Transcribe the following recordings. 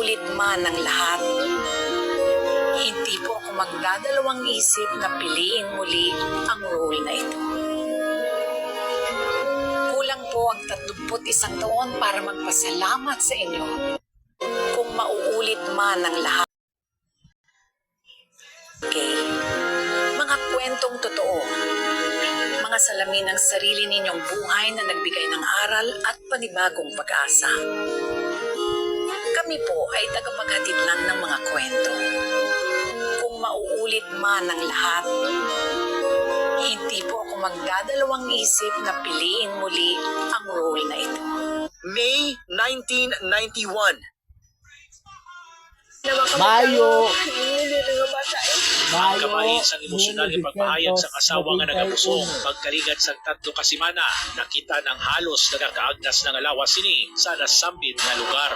mauulit man ang lahat, hindi po ako magdadalawang isip na piliin muli ang role na ito. Kulang po ang 31 taon para magpasalamat sa inyo kung mauulit man ang lahat. Okay. Mga kwentong totoo, mga salamin ng sarili ninyong buhay na nagbigay ng aral at panibagong pag-asa. Kami po ay tagapaghatid lang ng mga kwento. Kung mauulit man ang lahat, hindi po ako magdadalawang isip na piliin muli ang role na ito. May 1991. Mayo. Ang kabahin sa emosyonal ipagpahayag sa asawa nga nagabusong pagkaligat sa 3 ka semana, nakita ng halos nagakaagnas ng alawas sini sa nasambit nga lugar.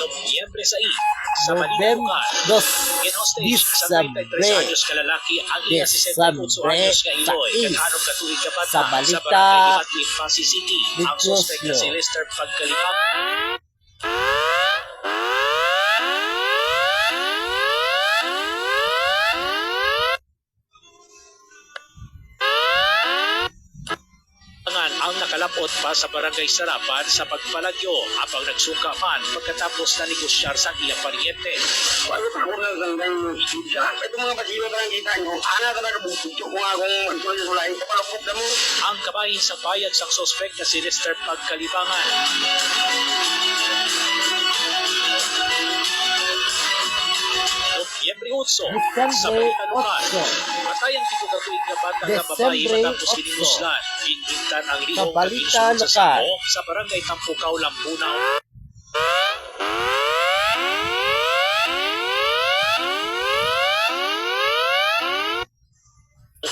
Nobyembre 6 sa Balita, in-hostage sa 33 anyos ka lalaki ang iya 68 anyos ka Iloy kadhanong katuig ka bata sa barangay Limatli, Pasig City. Ang suspect na si Lester Pagkalipang ang nakalapot pa sa barangay Sarapan sa pagpalagyo habang nagsuka man pagkatapos na negosyar sa iyang paryente. Paano pa ako nagandang siya? Ito mga pasiwa ka lang kita nyo. Ana ka nagabukutyo kung akong magsulay-sulay sa palapok na mo. Ang kabahin sa payag sa suspect na si Lester Pagkalibangan. Nobyembre 8 sa Balita Lokal. Patay ang 7 katuig na bata na babae matapos kinimuslan. Binbintan ang lihong kabinsyon sa Sako sa barangay Tampukaw, Lampunaw.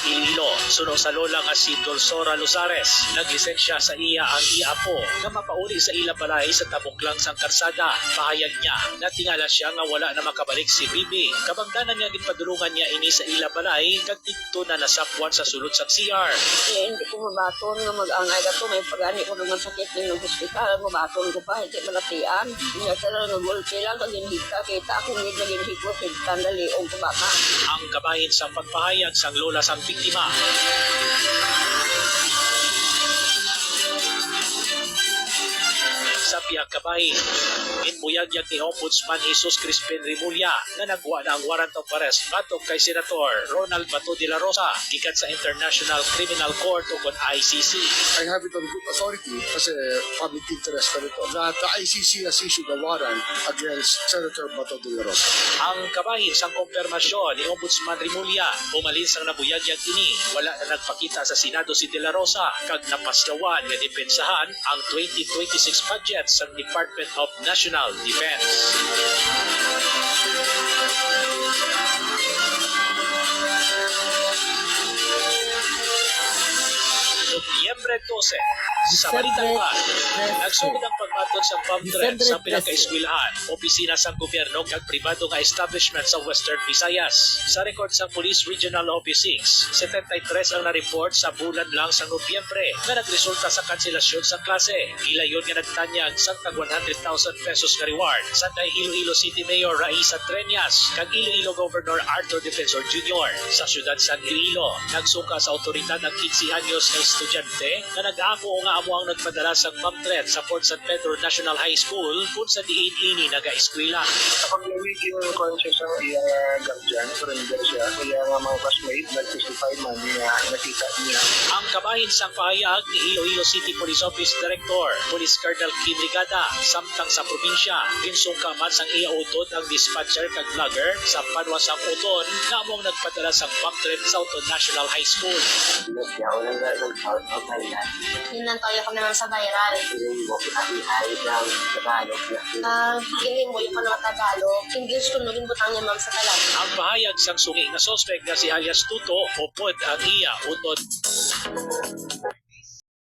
Iloilo, suno sa lola nga si Dolsora Luzares. Naglisensya sa iya ang iapo na mapauli sa ila balay sa tabuklang sang karsada. Pahayag niya na tingala siya nga wala na makabalik si Bibi. Kabangdanan niya ginpadulungan niya ini sa ila balay kag didto na nasapwan sa sulod sa CR. Hindi ko mabaton nga mag-angay ka to. May pagani ko naman sakit ng hospital. Mabaton ko pa, hindi malatian. Hindi ka lang nagulpi lang kag ginhita. Kita akong hindi na ginhiko. Tandali o kumaka. Ang kabahin sa pagpahayag sang lola sang biktima. Sa piyag kabahin, inbuyagyag ni Ombudsman Jesus Crispin Rimulya na nagwa na ang warrant of arrest batok kay Senator Ronald Bato de la Rosa gikan sa International Criminal Court o kon ICC. I have it on good authority kasi public interest na ito that the ICC has issued a warrant against Senator Bato de la Rosa. Ang kabahin sang konfirmasyon ni Ombudsman Rimulya, umalin sang nabuyagyag ini, wala na nagpakita sa Senado si de la Rosa kag napasdawan nga depensahan ang 2026 budget sa Department of National Defense. Nobyembre 12 sa Balita Lokal, nagsugod ang pagmatod sa bomb threat sa pinagkaeskwelahan, opisina sa gobyerno kag pribado nga establishment sa Western Visayas. Sa record sa Police Regional Office 6, 73 ang na-report sa bulan lang sa Nobyembre na nagresulta sa kanselasyon sa klase. Gilayon nga nagtanyag sa tag 100,000 pesos nga reward sa kay Iloilo City Mayor Raisa Treñas kag Iloilo Governor Arthur Defensor Jr. Sa syudad San Iloilo, nagsuka sa otoridad ng 15 anyos na estudyante na nag-ako nga amo ang nagpadala sa bomb threat sa Port San Pedro National High School kung sa diin ini naga-eskwela. Kapag namigil yung conscious ang iyang guardian, surrender siya. Kaya nga mga classmate, nag-testify man niya, nakita niya. Ang kabahin sang pahayag ni Iloilo City Police Office Director, Police Colonel Kim Ligada, samtang sa probinsya, ginsungka man sang iya utod ang dispatcher kag vlogger sa panwasang uton na among nagpadala sa bomb threat sa Uton National High School. Kaya wala nga nag-out of my life. Hinantayo ko naman sa viral. Hindi mo pinahihal ng Tagalog na. Hindi mo yung mga Tagalog. English ko naging butang niya ma'am sa Tagalog. Ang pahayag sang sungi na suspect na si alias Tuto, upod ang iya utod.